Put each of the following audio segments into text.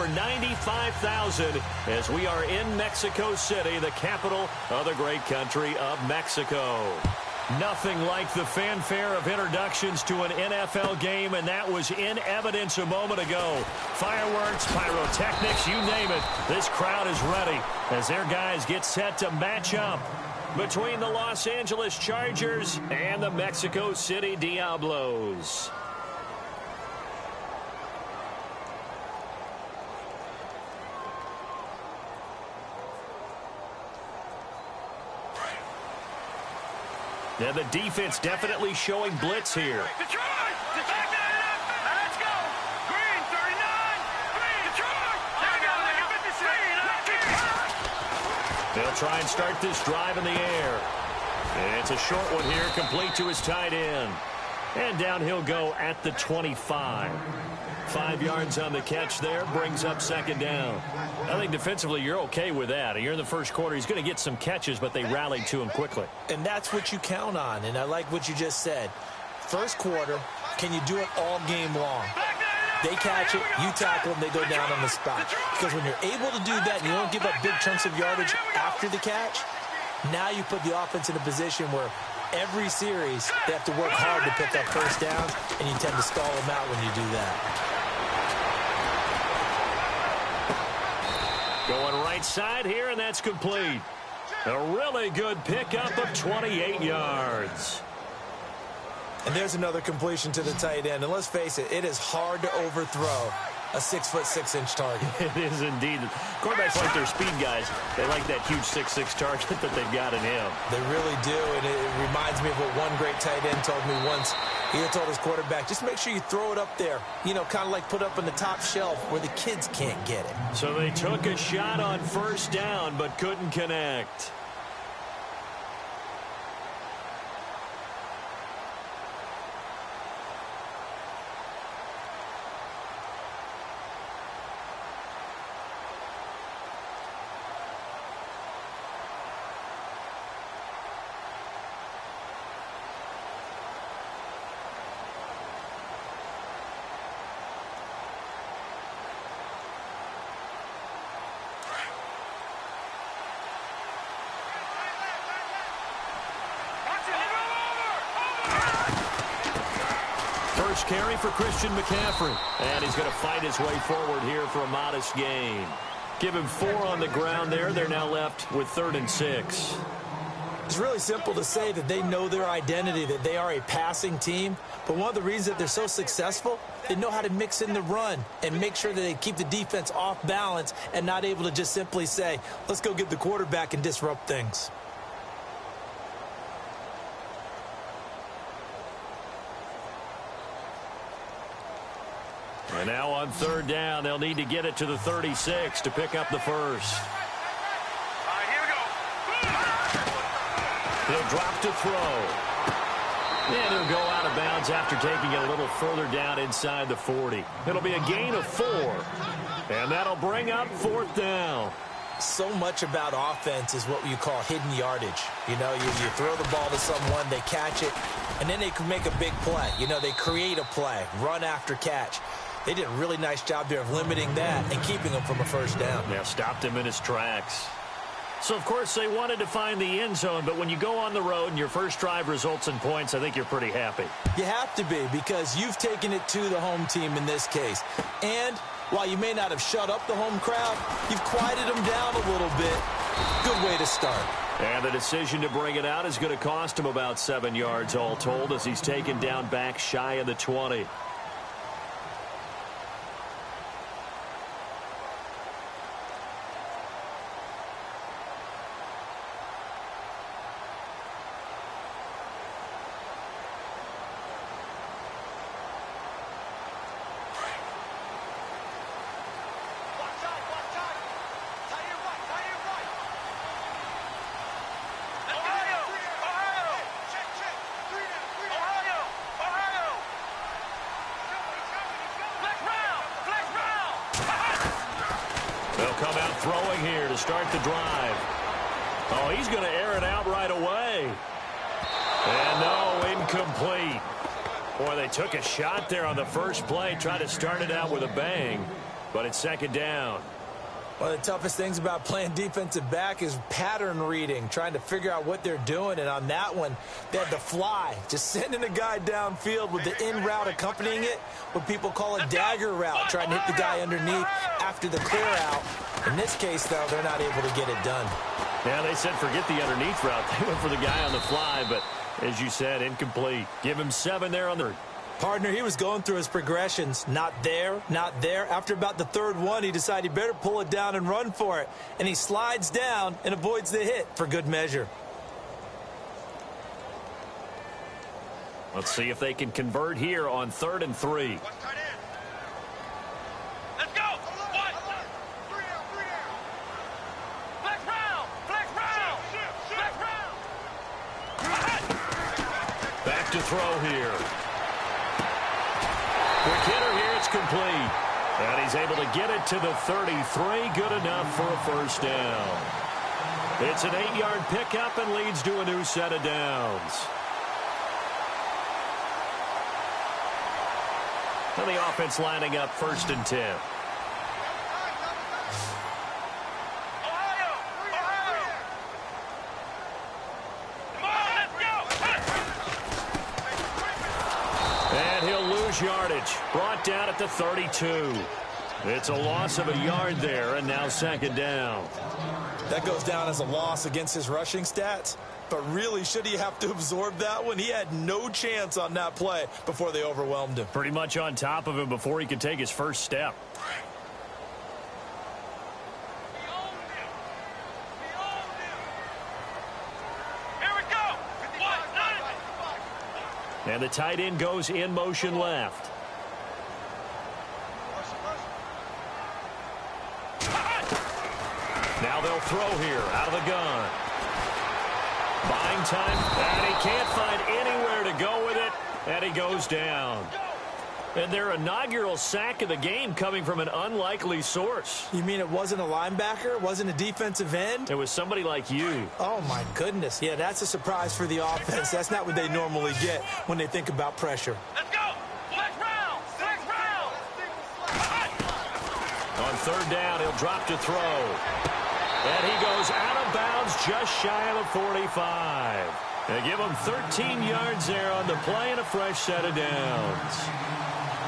over 95,000 as we are in Mexico City, the capital of the great country of Mexico. Nothing like the fanfare of introductions to an NFL game, and that was in evidence a moment ago. Fireworks, pyrotechnics, you name it. This crowd is ready as their guys get set to match up between the Los Angeles Chargers and the Mexico City Diablos. Now the defense definitely showing blitz here. Detroit! Let's go! Green, 39! Green, Detroit! There we go, They'll try and start this drive in the air. And it's a short one here, complete to his tight end. And down he'll go at the 25. 5 yards on the catch there, brings up second down. I think defensively you're okay with that. You're in the first quarter. He's going to get some catches, but they rallied to him quickly. And that's what you count on, and I like what you just said. First quarter, can you do it all game long? They catch it, you tackle them, they go down on the spot. Because when you're able to do that and you don't give up big chunks of yardage after the catch, now you put the offense in a position where every series they have to work hard to pick up first downs, and you tend to stall them out when you do that. Going right side here, and that's complete. A really good pickup of 28 yards. And there's another completion to the tight end. And let's face it, it is hard to overthrow a 6'6" target. It is indeed. Quarterbacks like their speed guys. They like that huge 6'6" target that they've got in him. They really do, and it reminds me of what one great tight end told me once. He had told his quarterback, just make sure you throw it up there, you know, kind of like put up on the top shelf where the kids can't get it. So they took a shot on first down but couldn't connect. First carry for Christian McCaffrey. And he's going to fight his way forward here for a modest gain. Give him 4 on the ground there. They're now left with 3rd and 6. It's really simple to say that they know their identity, that they are a passing team. But one of the reasons that they're so successful, they know how to mix in the run and make sure that they keep the defense off balance and not able to just simply say, let's go get the quarterback and disrupt things. And now on 3rd down, they'll need to get it to the 36 to pick up the first. All right, here we go. He'll drop to throw. And he'll go out of bounds after taking it a little further down inside the 40. It'll be a gain of 4. And that'll bring up 4th down. So much about offense is what you call hidden yardage. You know, you throw the ball to someone, they catch it, and then they can make a big play. You know, they create a play, run after catch. They did a really nice job there of limiting that and keeping him from a first down. Yeah, stopped him in his tracks. So, of course, they wanted to find the end zone, but when you go on the road and your first drive results in points, I think you're pretty happy. You have to be, because you've taken it to the home team in this case. And while you may not have shut up the home crowd, you've quieted them down a little bit. Good way to start. And the decision to bring it out is going to cost him about 7 yards all told as he's taken down back shy of the 20. Come out throwing here to start the drive. Oh, he's going to air it out right away. And no, incomplete. Boy, they took a shot there on the first play, tried to start it out with a bang. but it's second down. One of the toughest things about playing defensive back is pattern reading, trying to figure out what they're doing. And on that one, they had the fly, just sending a guy downfield with the in route accompanying it, what people call a dagger route, trying to hit the guy underneath after the clear out. In this case, though, they're not able to get it done. Yeah, they said forget the underneath route. They went for the guy on the fly, but as you said, incomplete. Give him 7 there on the... Partner, he was going through his progressions. Not there, not there. After about the third one, he decided he better pull it down and run for it. And he slides down and avoids the hit for good measure. Let's see if they can convert here on 3rd and 3. Let's go. What? Flex round. Flex round. Flex round. Back to throw here. Quick hitter here, it's complete. And he's able to get it to the 33. Good enough for a first down. It's an 8-yard pickup and leads to a new set of downs. And the offense lining up 1st and 10. And he'll lose yardage. Brought down at the 32. It's a loss of a yard there, and now 2nd down. That goes down as a loss against his rushing stats. But really, should he have to absorb that one? He had no chance on that play before they overwhelmed him. Pretty much on top of him before he could take his first step. And the tight end goes in motion left. Now they'll throw here out of the gun. Buying time, and he can't find anywhere to go with it, and he goes down. And their inaugural sack of the game coming from an unlikely source. You mean it wasn't a linebacker? It wasn't a defensive end? It was somebody like you. Oh, my goodness. Yeah, that's a surprise for the offense. That's not what they normally get when they think about pressure. Let's go. Flex round. Flex round. On 3rd down, he'll drop to throw. And he goes out of bounds just shy of the 45. They give him 13 yards there on the play and a fresh set of downs.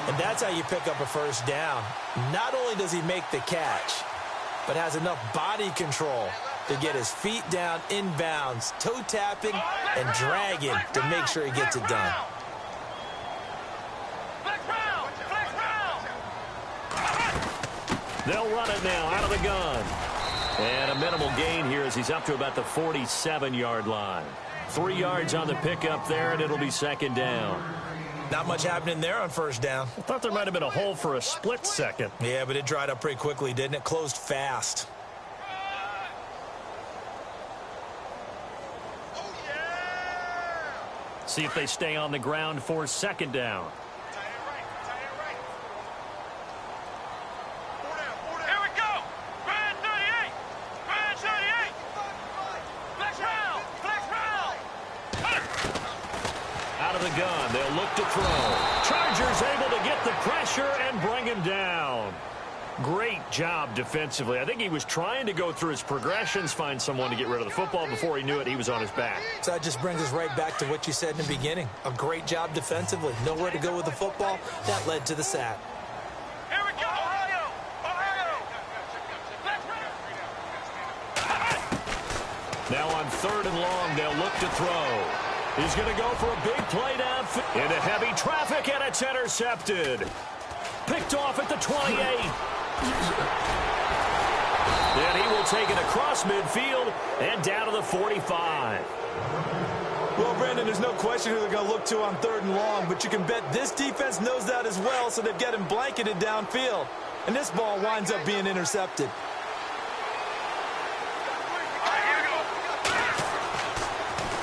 And that's how you pick up a first down. Not only does he make the catch, but has enough body control to get his feet down inbounds, toe tapping and dragging to make sure he gets it done. They'll run it now out of the gun. And a minimal gain here as he's up to about the 47-yard line. 3 yards on the pickup there, and it'll be 2nd down. Not much happening there on 1st down. I thought there might have been a hole for a split second. Yeah, but it dried up pretty quickly, didn't it? Closed fast. See if they stay on the ground for 2nd down. Here we go. Grand 38. Grand 38. Flex round. Flex round. Out of the gun, they'll look to throw. Chargers able to get the pressure and bring him down. Great job defensively. I think he was trying to go through his progressions, find someone to get rid of the football. Before he knew it, he was on his back. So that just brings us right back to what you said in the beginning. A great job defensively. Nowhere to go with the football. That led to the sack. Here we go. Ohio. Ohio. Now on 3rd and long, they'll look to throw. He's going to go for a big play downfield. Into heavy traffic, and it's intercepted. Picked off at the 28. And he will take it across midfield and down to the 45. Well, Brandon, there's no question who they're going to look to on 3rd and long, but you can bet this defense knows that as well, so they've got him blanketed downfield. And this ball winds up being intercepted.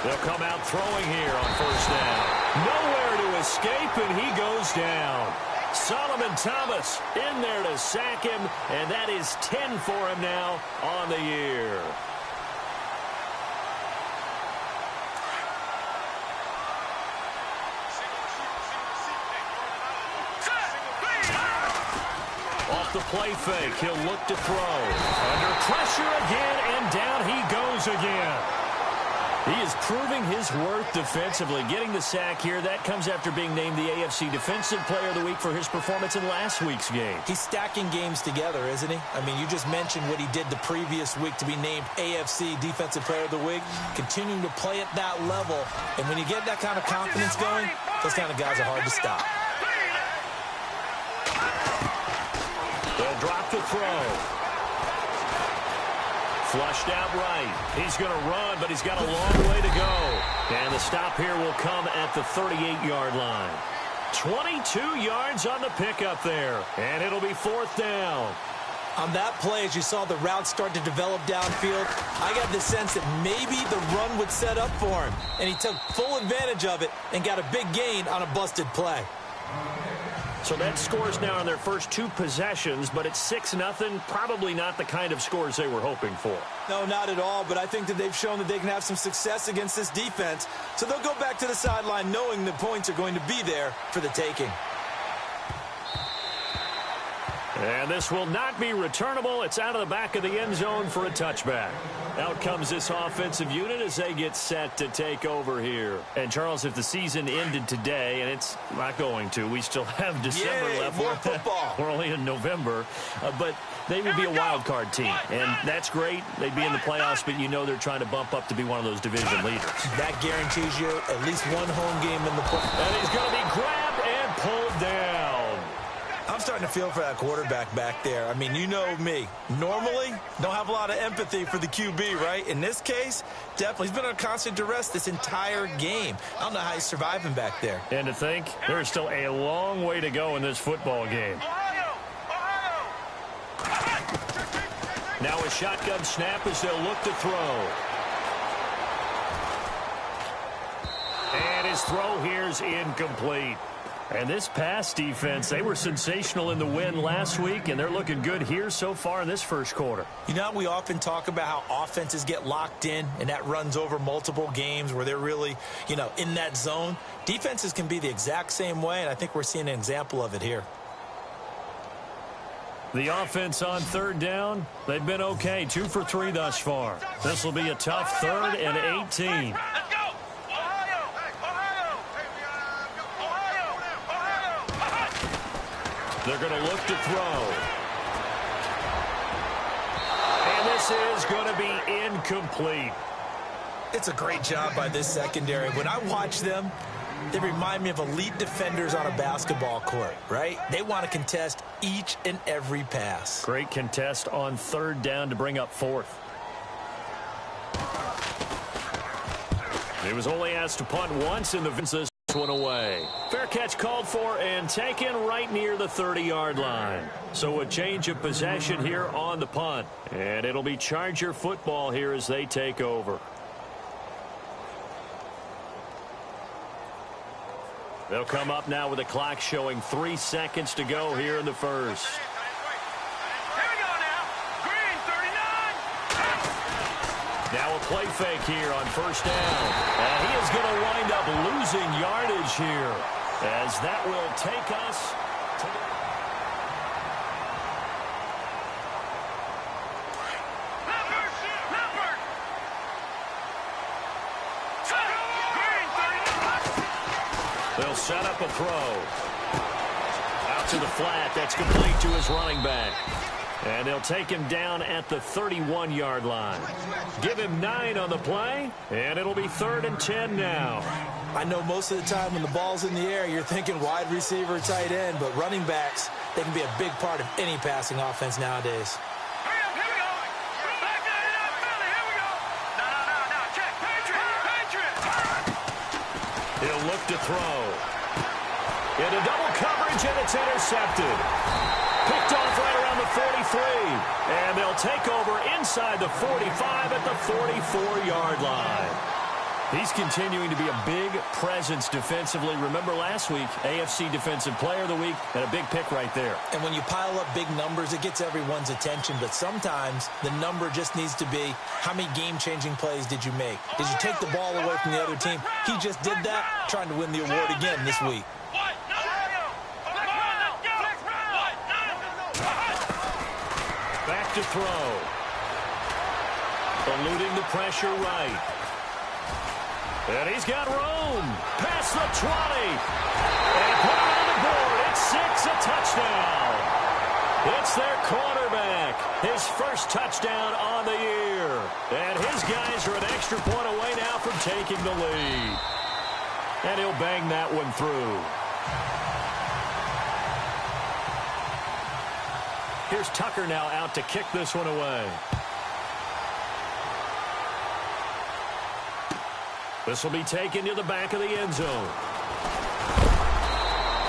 They'll come out throwing here on 1st down. Nowhere to escape, and he goes down. Solomon Thomas in there to sack him, and that is 10 for him now on the year. Off the play fake. He'll look to throw. Under pressure again, and down he goes again. He is proving his worth defensively. Getting the sack here, that comes after being named the AFC Defensive Player of the Week for his performance in last week's game. He's stacking games together, isn't he? I mean, you just mentioned what he did the previous week to be named AFC Defensive Player of the Week. Continuing to play at that level. And when you get that kind of confidence going, those kind of guys are hard to stop. They'll drop the throw. Flushed out right. He's going to run, but he's got a long way to go. And the stop here will come at the 38-yard line. 22 yards on the pickup there. And it'll be fourth down. On that play, as you saw the route start to develop downfield, I got the sense that maybe the run would set up for him. And he took full advantage of it and got a big gain on a busted play. So that scores now on their first two possessions, but it's 6-0. Probably not the kind of scores they were hoping for. No, not at all, but I think that they've shown that they can have some success against this defense. So they'll go back to the sideline knowing the points are going to be there for the taking. And this will not be returnable. It's out of the back of the end zone for a touchback. Out comes this offensive unit as they get set to take over here. And, Charles, if the season ended today, and it's not going to, we still have December left. More football. We're only in November. But they would be a wild card team. And that's great. They'd be in the playoffs, but you know they're trying to bump up to be one of those division leaders. That guarantees you at least one home game in the playoffs. And he's going to be grabbed and pulled down. I'm starting to feel for that quarterback back there. I mean, you know me. Normally, don't have a lot of empathy for the QB, right? In this case, definitely. He's been on constant duress this entire game. I don't know how he's surviving back there. And to think, there's still a long way to go in this football game. Now a shotgun snap as they'll look to throw. And his throw here's incomplete. And this pass defense, they were sensational in the win last week, and they're looking good here so far in this first quarter. You know, we often talk about how offenses get locked in, and that runs over multiple games where they're really, you know, in that zone. Defenses can be the exact same way, and I think we're seeing an example of it here. The offense on third down, they've been okay, 2 for 3 thus far. This will be a tough 3rd and 18. They're going to look to throw. And this is going to be incomplete. It's a great job by this secondary. When I watch them, they remind me of elite defenders on a basketball court, right? They want to contest each and every pass. Great contest on third down to bring up 4th. He was only asked to punt once in the Vince's one away. Fair catch called for and taken right near the 30-yard line. So a change of possession here on the punt. And it'll be Charger football here as they take over. They'll come up now with the clock showing 3 seconds to go here in the first. Here we go now. Green, 39. Now a play fake here on first down. And he is going to wind up losing yardage here as that will take us to the... They'll set up a throw. Out to the flat. That's complete to his running back. And they'll take him down at the 31-yard line. Give him 9 on the play, and it'll be 3rd and 10 now. I know most of the time when the ball's in the air, you're thinking wide receiver, tight end, but running backs, they can be a big part of any passing offense nowadays. He'll look to throw. Into double coverage, and it's intercepted. Picked off right around the 43. And they'll take over inside the 45 at the 44-yard line. He's continuing to be a big presence defensively. Remember last week, AFC Defensive Player of the Week, and a big pick right there. And when you pile up big numbers, it gets everyone's attention. But sometimes the number just needs to be, how many game-changing plays did you make? Did you take the ball away from the other team? He just did that, trying to win the award again this week. Back to throw. Eluding the pressure right. And he's got room. Past the 20. And put it on the board. It's 6, a touchdown. It's their quarterback. His first touchdown on the year. And his guys are an extra point away now from taking the lead. And he'll bang that one through. Here's Tucker now out to kick this one away. This will be taken to the back of the end zone.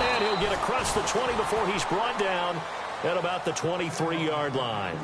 And he'll get across the 20 before he's brought down at about the 23-yard line.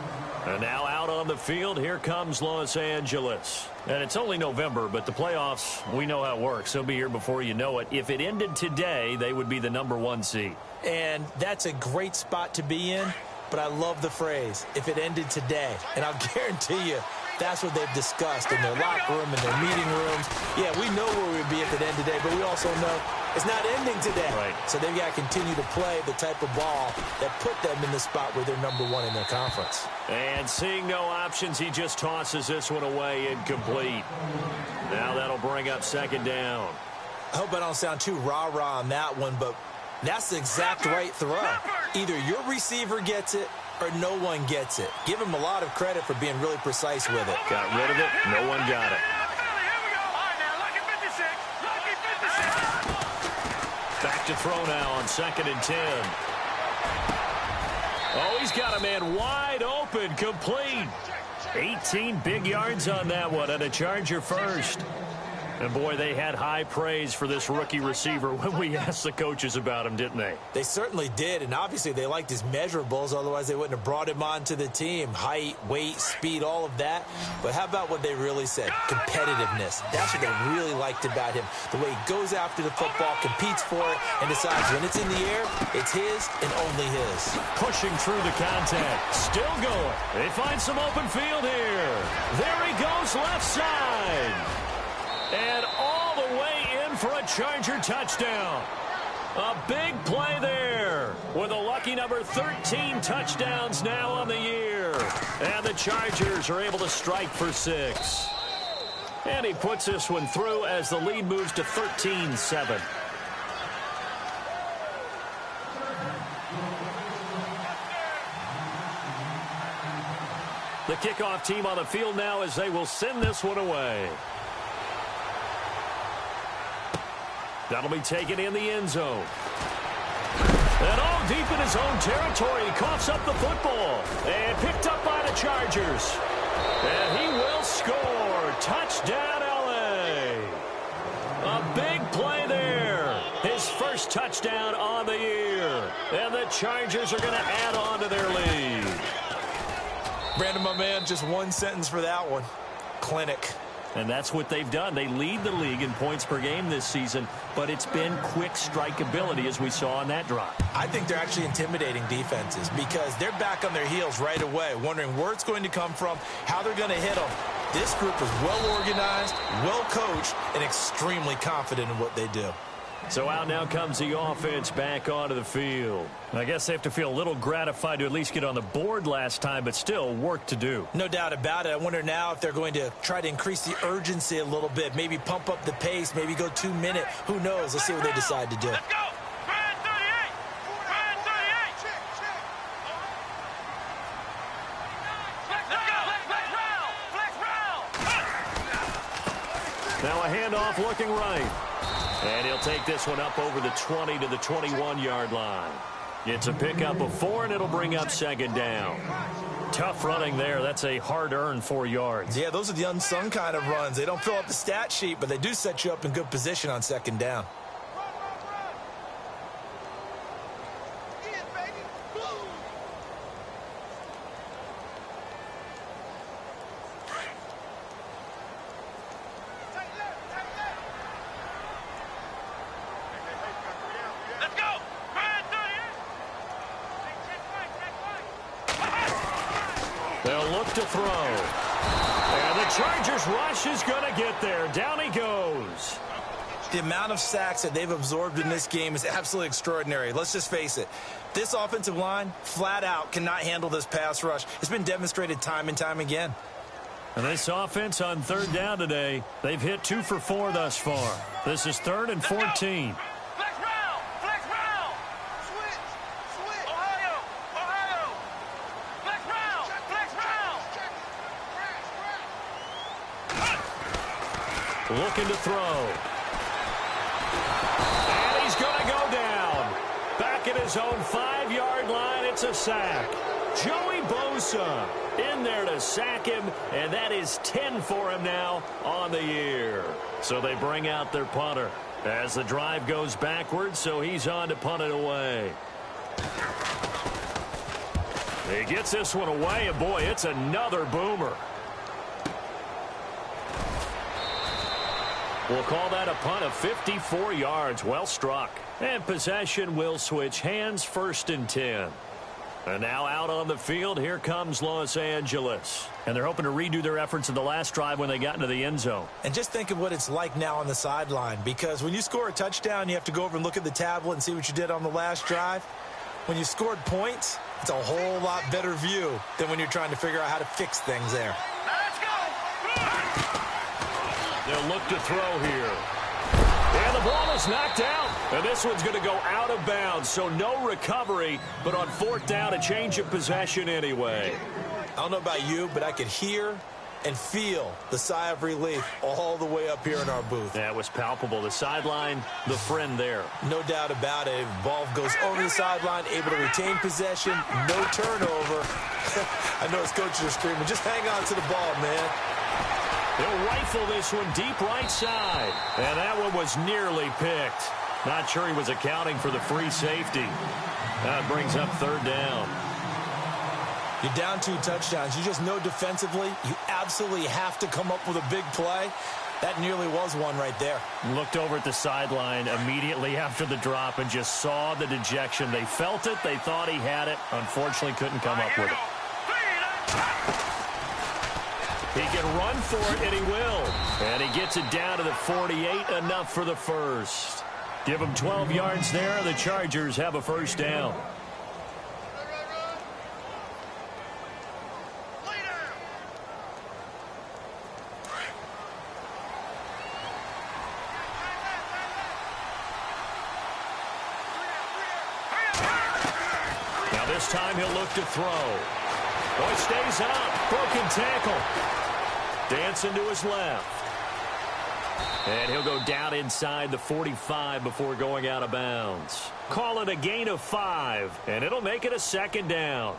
And now out on the field, here comes Los Angeles. And it's only November, but the playoffs, we know how it works. They'll be here before you know it. If it ended today, they would be the #1 seed. And that's a great spot to be in, but I love the phrase, if it ended today. And I'll guarantee you, that's what they've discussed in their locker room, in their meeting rooms. Yeah, we know where we'd be at the end today, but we also know it's not ending today. Right. So they've got to continue to play the type of ball that put them in the spot where they're #1 in their conference. And seeing no options, he just tosses this one away incomplete. Now that'll bring up second down. I hope I don't sound too rah-rah on that one, but that's the exact right throw. Either your receiver gets it or no one gets it. Give him a lot of credit for being really precise with it. Got rid of it. No one got it. Back to throw now on 2nd and 10. Oh, he's got a man wide open, complete. 18 big yards on that one, and a Charger first. And, boy, they had high praise for this rookie receiver when we asked the coaches about him, didn't they? They certainly did, and obviously they liked his measurables. Otherwise, they wouldn't have brought him onto the team. Height, weight, speed, all of that. But how about what they really said? Competitiveness. That's what they really liked about him. The way he goes after the football, competes for it, and decides when it's in the air, it's his and only his. Pushing through the contact. Still going. They find some open field here. There he goes, left side. And all the way in for a Charger touchdown. A big play there with a lucky number 13 touchdowns now on the year. And the Chargers are able to strike for 6. And he puts this one through as the lead moves to 13-7. The kickoff team on the field now as they will send this one away. That'll be taken in the end zone. And all deep in his own territory, he coughs up the football. And picked up by the Chargers. And he will score. Touchdown, L.A. A big play there. His first touchdown on the year. And the Chargers are going to add on to their lead. Brandon, my man, just one sentence for that one. Clinic. And that's what they've done. They lead the league in points per game this season, but it's been quick strikeability as we saw on that drive. I think they're actually intimidating defenses because they're back on their heels right away, wondering where it's going to come from, how they're going to hit them. This group is well organized, well coached, and extremely confident in what they do. So out now comes the offense back onto the field. I guess they have to feel a little gratified to at least get on the board last time, but still work to do. No doubt about it. I wonder now if they're going to try to increase the urgency a little bit, maybe pump up the pace, maybe go 2-minute. Who knows? Let's see what they decide to do. Let's go. Brand 38. Brand 38. Let's go. Flex round. Now a handoff looking right. And he'll take this one up over the 20 to the 21-yard line. It's a pickup of 4, and it'll bring up second down. Tough running there. That's a hard-earned 4 yards. Yeah, those are the unsung kind of runs. They don't fill up the stat sheet, but they do set you up in good position on second down. They'll look to throw. And the Chargers rush is going to get there. Down he goes. The amount of sacks that they've absorbed in this game is absolutely extraordinary. Let's just face it. This offensive line, flat out, cannot handle this pass rush. It's been demonstrated time and time again. And this offense on third down today, they've hit 2 for 4 thus far. This is 3rd and 14. Flex round! Flex round! Switch! Ohio! Flex round! Flex round! Looking to throw. And he's going to go down. Back at his own 5-yard line, it's a sack. Joey Bosa in there to sack him, and that is 10 for him now on the year. So they bring out their punter as the drive goes backwards, so he's on to punt it away. He gets this one away, and boy, it's another boomer. We'll call that a punt of 54 yards. Well struck. And possession will switch hands, 1st and 10. And now out on the field, here comes Los Angeles. And they're hoping to redo their efforts in the last drive when they got into the end zone. And just think of what it's like now on the sideline, because when you score a touchdown, you have to go over and look at the tablet and see what you did on the last drive. When you scored points, it's a whole lot better view than when you're trying to figure out how to fix things there. Let's go! They'll look to throw here. And the ball is knocked out. And this one's going to go out of bounds, so no recovery. But on 4th down, a change of possession anyway. I don't know about you, but I could hear and feel the sigh of relief all the way up here in our booth. That was palpable. The sideline, the friend there. No doubt about it. Ball goes over the sideline, able to retain possession, no turnover. I know his coaches are screaming, just hang on to the ball, man. They'll rifle this one deep right side. And that one was nearly picked. Not sure he was accounting for the free safety. That brings up 3rd down. You're down 2 touchdowns. You just know defensively you absolutely have to come up with a big play. That nearly was one right there. Looked over at the sideline immediately after the drop and just saw the dejection. They felt it. They thought he had it. Unfortunately, couldn't come up with it. He can run for it, and he will. And he gets it down to the 48, enough for the first. Give him 12 yards there, and the Chargers have a 1st down. Now this time he'll look to throw. Boy, stays up. Broken tackle. Dancing to his left. And he'll go down inside the 45 before going out of bounds. Call it a gain of 5, and it'll make it a 2nd down.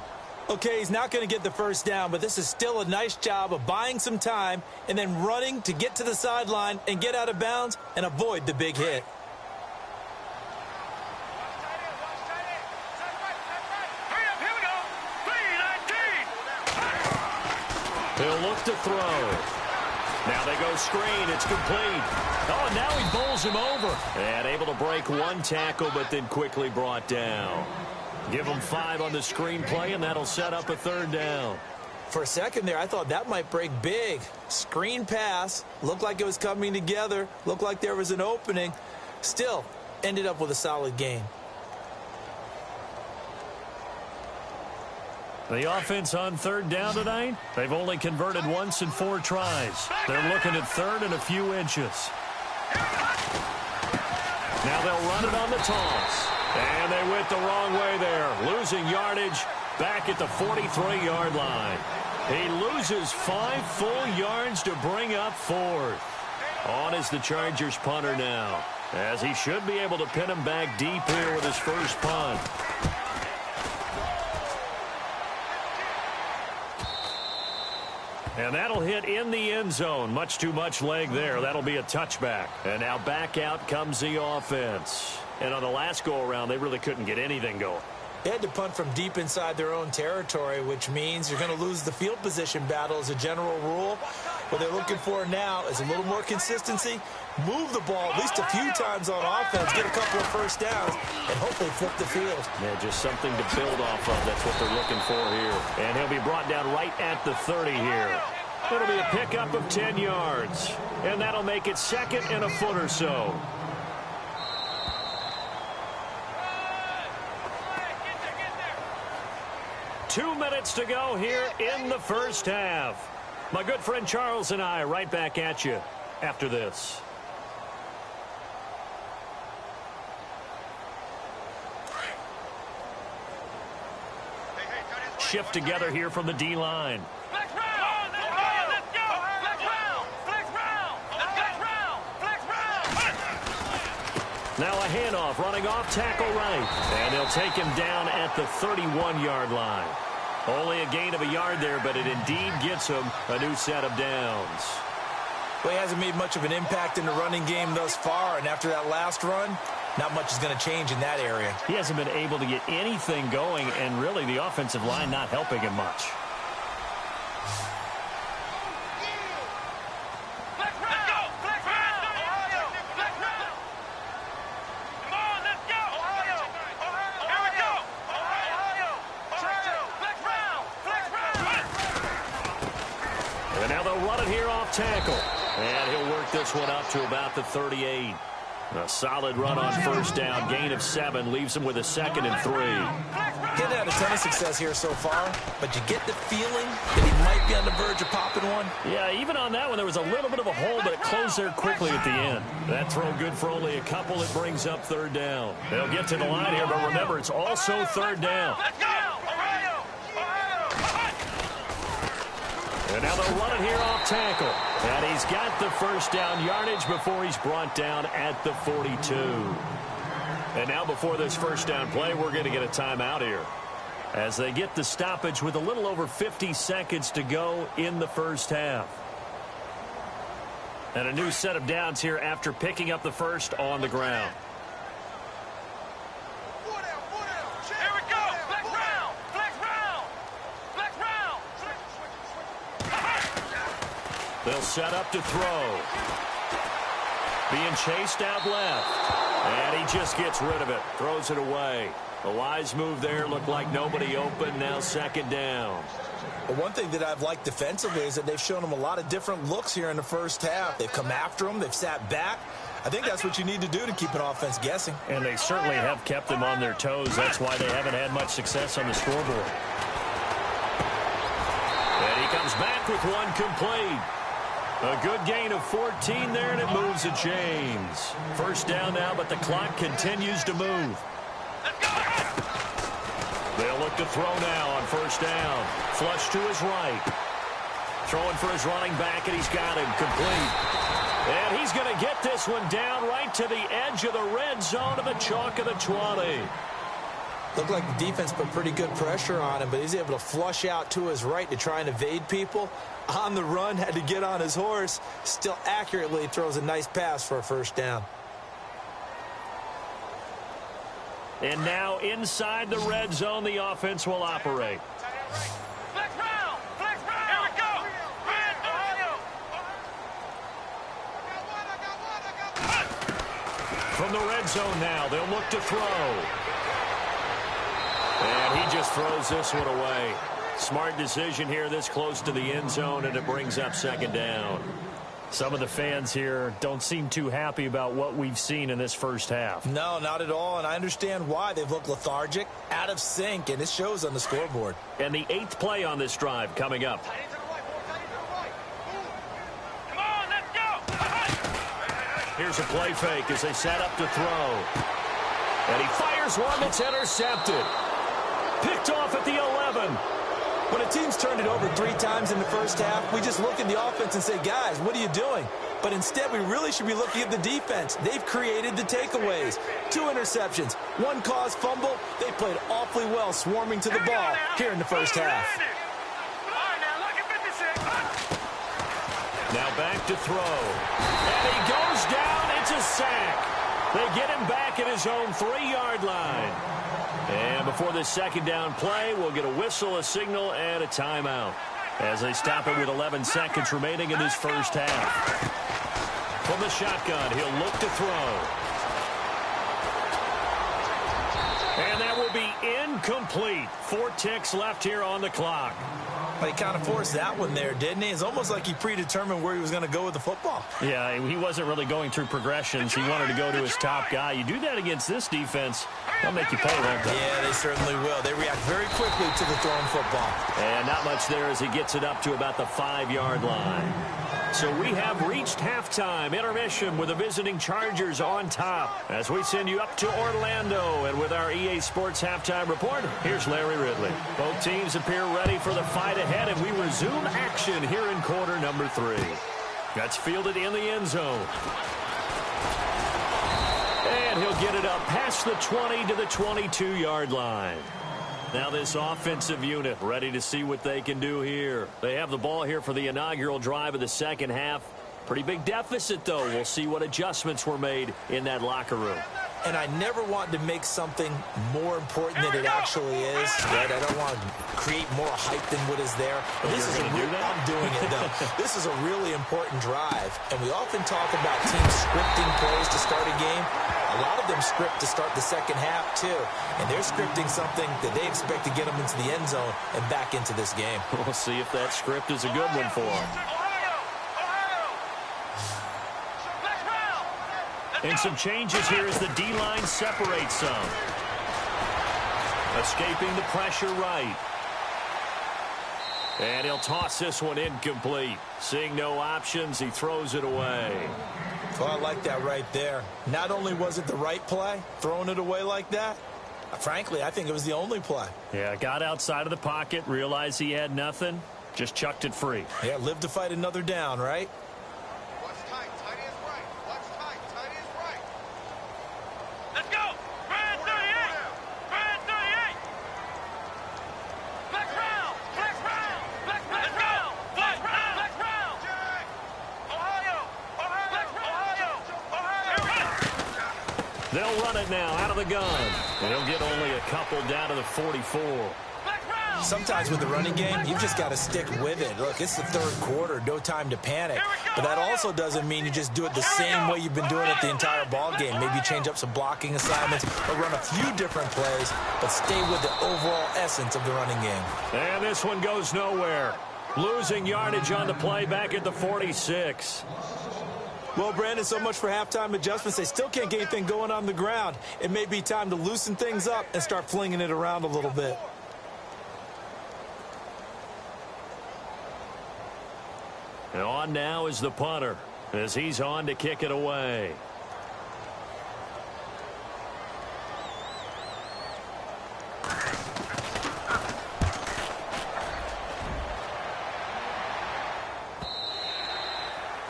Okay, he's not going to get the 1st down, but this is still a nice job of buying some time and then running to get to the sideline and get out of bounds and avoid the big hit. He'll look to throw. Now they go screen. It's complete. Oh, and now he bowls him over. And able to break 1 tackle, but then quickly brought down. Give him 5 on the screen play, and that'll set up a 3rd down. For a second there, I thought that might break big. Screen pass. Looked like it was coming together. Looked like there was an opening. Still, ended up with a solid gain. The offense on 3rd down tonight, they've only converted once in 4 tries. They're looking at 3rd and a few inches. Now they'll run it on the toss. And they went the wrong way there. Losing yardage back at the 43-yard line. He loses 5 full yards to bring up 4th. On is the Chargers punter now, as he should be able to pin him back deep here with his first punt. And that'll hit in the end zone. Much too much leg there. That'll be a touchback. And now back out comes the offense. And on the last go-around, they really couldn't get anything going. They had to punt from deep inside their own territory, which means you're going to lose the field position battle as a general rule. What they're looking for now is a little more consistency, move the ball at least a few times on offense, get a couple of 1st downs, and hopefully flip the field. Yeah, just something to build off of. That's what they're looking for here. And he'll be brought down right at the 30 here. It'll be a pickup of 10 yards. And that'll make it 2nd and a foot or so. 2 minutes to go here in the first half. My good friend Charles and I right back at you after this. Shift together here from the D-line. Flex round. Let's go. Flex round. Flex round. Flex round. Flex round. Now a handoff running off tackle right. And they'll take him down at the 31-yard line. Only a gain of a yard there, but it indeed gets him a new set of downs. Well, he hasn't made much of an impact in the running game thus far, and after that last run, not much is going to change in that area. He hasn't been able to get anything going, and really the offensive line not helping him much. Flex round. Flex round. Ohio. Flex round. Come on, let's go. Ohio. Here we go. Ohio. Flex round. Flex round. And now they'll run it here off tackle. And he'll work this one up to about the 38. A solid run on first down. Gain of 7 leaves him with a 2nd and 3. Getting had a ton of success here so far, but you get the feeling that he might be on the verge of popping one. Yeah, even on that one, there was a little bit of a hole, but it closed there quickly at the end. That throw good for only a couple. It brings up 3rd down. They'll get to the line here, but remember, it's also 3rd down. Let's go. Ohio. And now they'll run it here off tackle. And he's got the first down yardage before he's brought down at the 42. And now before this first down play, we're going to get a timeout here, as they get the stoppage with a little over 50 seconds to go in the first half. And a new set of downs here after picking up the first on the ground. Here we go. Flex round. Flex round. Flex round. They'll set up to throw. Being chased out left. And he just gets rid of it. Throws it away. A wise move there. Looked like nobody open. Now 2nd down. Well, one thing that I've liked defensively is that they've shown him a lot of different looks here in the first half. They've come after him. They've sat back. I think that's what you need to do to keep an offense guessing. And they certainly have kept them on their toes. That's why they haven't had much success on the scoreboard. And he comes back with one complete. A good gain of 14 there, and it moves the chains. First down now, but the clock continues to move. They'll look to throw now on first down. Flush to his right. Throwing for his running back, and he's got him complete. And he's going to get this one down right to the edge of the red zone of the chalk of the 20. Looked like the defense put pretty good pressure on him, but he's able to flush out to his right to try and evade people. On the run, had to get on his horse. Still accurately throws a nice pass for a first down. And now inside the red zone, the offense will operate. Flex round. Flex round. Here we go. Red, Ohio. From the red zone now, they'll look to throw. And he just throws this one away. Smart decision here this close to the end zone, and it brings up 2nd down. Some of the fans here don't seem too happy about what we've seen in this first half. No, not at all, and I understand why. They've looked lethargic, out of sync, and it shows on the scoreboard. And the 8th play on this drive coming up. Come on, let's go. Here's a play fake as they set up to throw. And he fires one that's intercepted. Picked off at the 11. When a team's turned it over 3 times in the first half, we just look at the offense and say, guys, what are you doing? But instead, we really should be looking at the defense. They've created the takeaways. 2 interceptions, 1 caused fumble. They played awfully well swarming to the ball here in the first half. All right, now look at 56. Now back to throw. And he goes down. It's a sack. They get him back at his own 3-yard line. And before this 2nd down play, we'll get a whistle, a signal, and a timeout as they stop it with 11 seconds remaining in this first half. From the shotgun, he'll look to throw. And that will be incomplete. 4 ticks left here on the clock. But he kind of forced that one there, didn't he? It's almost like he predetermined where he was going to go with the football. Yeah, he wasn't really going through progressions. He wanted to go to his top guy. You do that against this defense, they'll make you pay, won't they? Yeah, they certainly will. They react very quickly to the thrown football. And not much there as he gets it up to about the 5-yard line. So we have reached halftime intermission with the visiting Chargers on top. As we send you up to Orlando, and with our EA Sports halftime report, here's Larry Ridley. Both teams appear ready for the fight ahead, and we resume action here in quarter number 3. That's fielded in the end zone. And he'll get it up past the 20 to the 22-yard line. Now this offensive unit ready to see what they can do here. They have the ball here for the inaugural drive of the second half. Pretty big deficit, though. We'll see what adjustments were made in that locker room. And I never want to make something more important than it actually is. Right? I don't want to create more hype than what is there. But this is I'm doing it, though. This is a really important drive. And we often talk about teams scripting plays to start a game. A lot of them script to start the second half, too. And they're scripting something that they expect to get them into the end zone and back into this game. We'll see if that script is a good one for them. And some changes here as the D-line separates some. Escaping the pressure right. And he'll toss this one incomplete. Seeing no options, he throws it away. Oh, I like that right there. Not only was it the right play, throwing it away like that, frankly, I think it was the only play. Yeah, got outside of the pocket, realized he had nothing, just chucked it free. Yeah, live to fight another down, right? Watch tight, tight is right. Watch tight, tight is right. Let's go! Brand 38! Brand 38! Flex round! Flex round! Flex round! Flex round! Flex round! Ohio! Ohio! They'll run it now out of the gun. They'll get only a couple down to the 44. Sometimes with the running game, you've just got to stick with it. Look, it's the third quarter, no time to panic. But that also doesn't mean you just do it the same way you've been doing it the entire ball game. Maybe change up some blocking assignments or run a few different plays, but stay with the overall essence of the running game. And this one goes nowhere. Losing yardage on the play back at the 46. Well, Brandon, so much for halftime adjustments. They still can't get anything going on the ground. It may be time to loosen things up and start flinging it around a little bit. And on now is the punter as he's on to kick it away.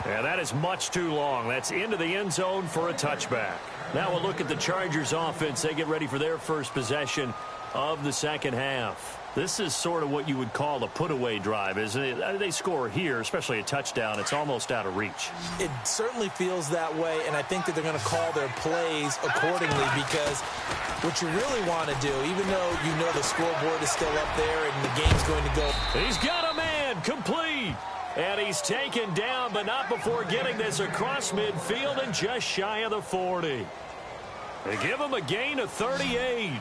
And that is much too long. That's into the end zone for a touchback. Now we'll look at the Chargers offense. They get ready for their first possession of the second half. This is sort of what you would call a put-away drive, isn't it? They score here, especially a touchdown. It's almost out of reach. It certainly feels that way, and I think that they're going to call their plays accordingly because what you really want to do, even though you know the scoreboard is still up there and the game's going to go. He's got a man, complete. And he's taken down, but not before getting this across midfield and just shy of the 40. They give him a gain of 38.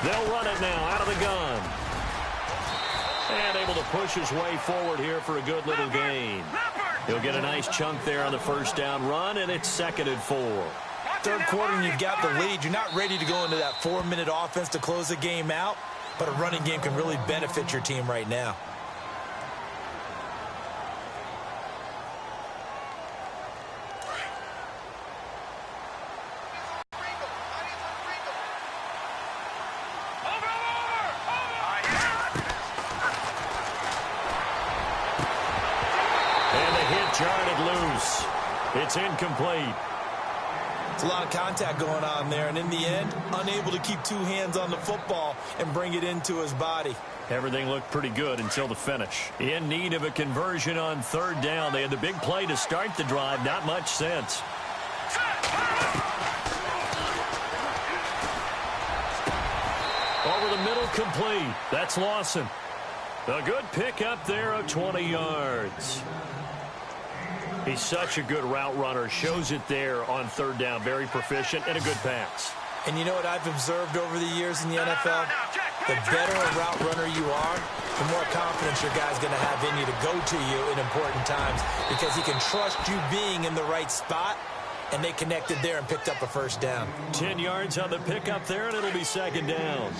They'll run it now out of the gun. And able to push his way forward here for a good little gain. He'll get a nice chunk there on the first down run, and it's 2nd and 4. Third quarter and you've got the lead. You're not ready to go into that 4-minute offense to close the game out, but a running game can really benefit your team right now. Jarred it loose. It's incomplete. It's a lot of contact going on there, and in the end, unable to keep two hands on the football and bring it into his body. Everything looked pretty good until the finish. In need of a conversion on third down. They had the big play to start the drive. Not much sense. Over the middle, complete. That's Lawson. A good pickup there of 20 yards. He's such a good route runner. Shows it there on third down. Very proficient and a good pass. And you know what I've observed over the years in the NFL? The better a route runner you are, the more confidence your guy's going to have in you to go to you in important times because he can trust you being in the right spot, and they connected there and picked up a first down. 10 yards on the pickup there, and it'll be second down.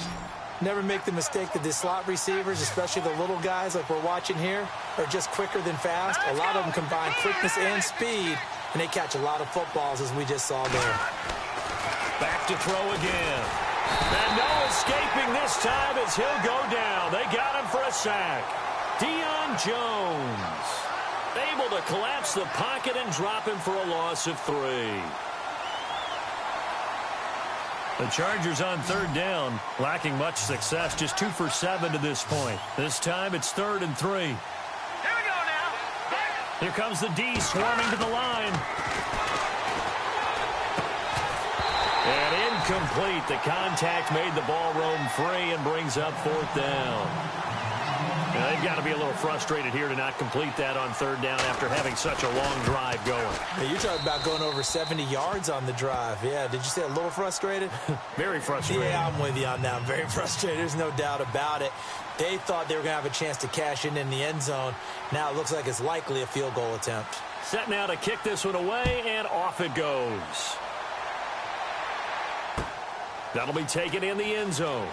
Never make the mistake that the slot receivers, especially the little guys like we're watching here, are just quicker than fast. A lot of them combine quickness and speed, and they catch a lot of footballs, as we just saw there. Back to throw again. And no escaping this time as he'll go down. They got him for a sack. Deion Jones able to collapse the pocket and drop him for a loss of 3. The Chargers on third down, lacking much success, just 2 for 7 to this point. This time it's 3rd and 3. Here we go now. Here comes the D swarming to the line. And incomplete. The contact made the ball roam free and brings up 4th down. Now, they've got to be a little frustrated here to not complete that on third down after having such a long drive going. Hey, you're talking about going over 70 yards on the drive. Yeah, did you say a little frustrated? Very frustrated. Yeah, I'm with you on that. I'm very frustrated. There's no doubt about it. They thought they were going to have a chance to cash in the end zone. Now it looks like it's likely a field goal attempt. Set now to kick this one away, and off it goes. That'll be taken in the end zone.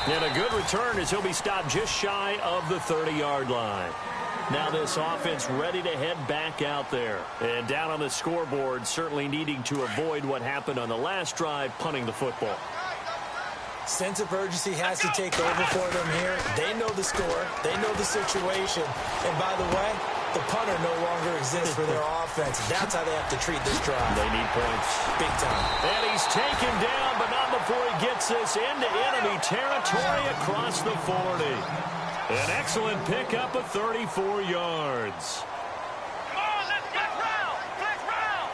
And a good return as he'll be stopped just shy of the 30-yard line. Now this offense ready to head back out there. And down on the scoreboard, certainly needing to avoid what happened on the last drive, punting the football. Sense of urgency has to take over for them here. They know the score. They know the situation. And by the way, the punter no longer exists for their offense. That's how they have to treat this drive. They need points. Big time. And he's taken down, but not before he gets this into enemy territory across the 40. An excellent pickup of 34 yards. Come on, let's get round. Flex round.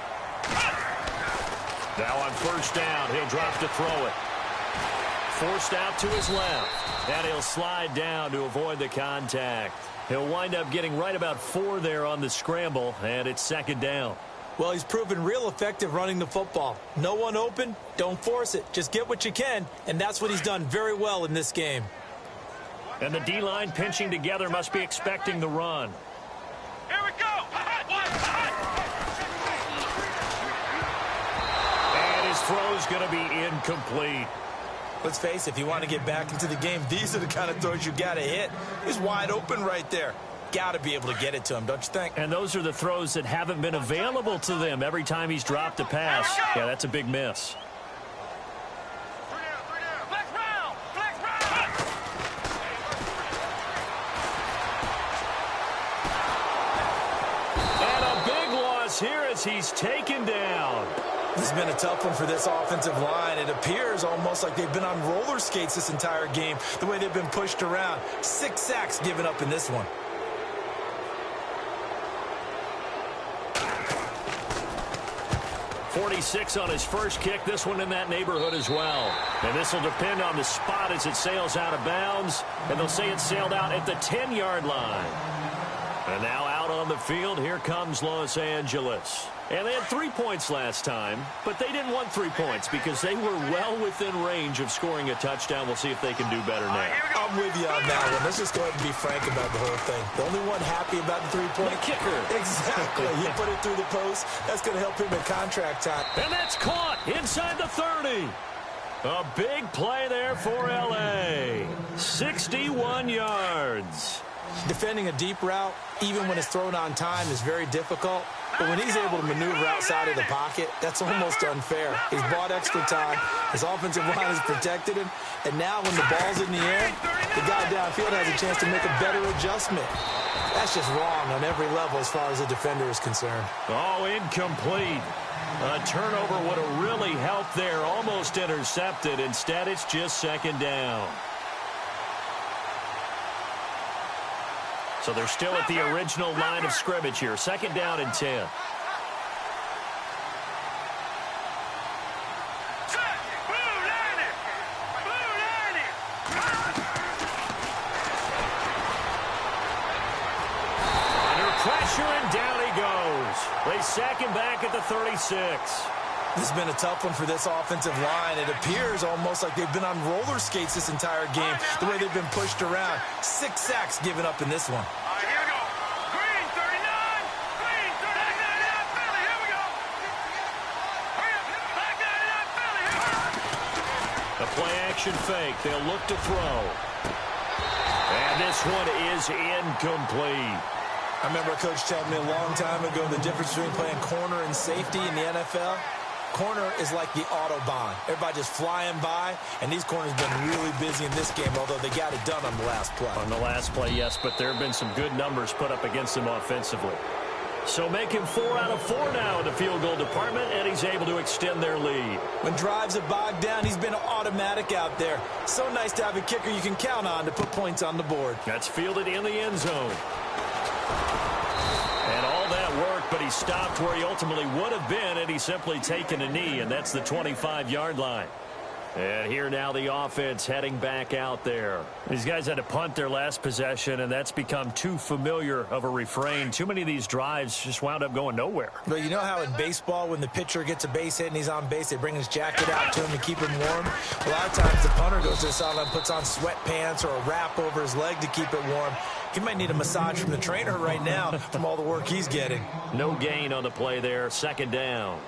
Now on first down, he'll drop to throw it. Forced out to his left. And he'll slide down to avoid the contact. He'll wind up getting right about 4 there on the scramble, and it's second down. Well, he's proven real effective running the football. No one open, don't force it. Just get what you can, and that's what he's done very well in this game. And the D-line pinching together must be expecting the run. Here we go. And his throw's going to be incomplete. Let's face it, if you want to get back into the game, these are the kind of throws you got to hit. He's wide open right there. Got to be able to get it to him, don't you think? And those are the throws that haven't been available to them every time he's dropped a pass. Yeah, that's a big miss. Flex round. Flex round. And a big loss here as he's taken down. This has been a tough one for this offensive line. It appears almost like they've been on roller skates this entire game, the way they've been pushed around. 6 sacks given up in this one. .46 on his first kick. This one in that neighborhood as well. And this will depend on the spot as it sails out of bounds. And they'll say it sailed out at the 10-yard line. And now out on the field, here comes Los Angeles. And they had 3 points last time, but they didn't want 3 points because they were well within range of scoring a touchdown. We'll see if they can do better now. I'm with you on that one. Let's just go ahead and be frank about the whole thing. The only one happy about the 3-point The kicker. Exactly. He put it through the post. That's going to help him in contract time. And that's caught inside the 30. A big play there for L.A. 61 yards. Defending a deep route, even when it's thrown on time, is very difficult. But when he's able to maneuver outside of the pocket, that's almost unfair. He's bought extra time. His offensive line has protected him. And now when the ball's in the air, the guy downfield has a chance to make a better adjustment. That's just wrong on every level as far as the defender is concerned. Oh, incomplete. A turnover would have really helped there. Almost intercepted. Instead, it's just second down. So they're still at the original line of scrimmage here. Second down and 10. Under pressure, and down he goes. They sack him back at the 36. This has been a tough one for this offensive line. It appears almost like they've been on roller skates this entire game, the way they've been pushed around. 6 sacks given up in this one. All right, here we go. Green, 39. Green, 39, Philly. Here we go. Hurry up. Back 99, Philly. Here we go. The play-action fake. They'll look to throw. And this one is incomplete. I remember a coach telling me a long time ago the difference between playing corner and safety in the NFL. Corner is like the Autobahn. Everybody just flying by, and these corners have been really busy in this game, although they got it done on the last play. On the last play, yes, but there have been some good numbers put up against him offensively. So make him 4 out of 4 now in the field goal department, and he's able to extend their lead. When drives are bogged down, he's been automatic out there. So nice to have a kicker you can count on to put points on the board. That's fielded in the end zone. And all that work, but he stopped where he ultimately would have been, and he's simply taken a knee, and that's the 25-yard line. And here now the offense heading back out there. These guys had to punt their last possession, and that's become too familiar of a refrain. Too many of these drives just wound up going nowhere. But you know how in baseball, when the pitcher gets a base hit and he's on base, they bring his jacket out to him to keep him warm? A lot of times the punter goes to the sideline, puts on sweatpants or a wrap over his leg to keep it warm. He might need a massage from the trainer right now from all the work he's getting. No gain on the play there. 2nd down.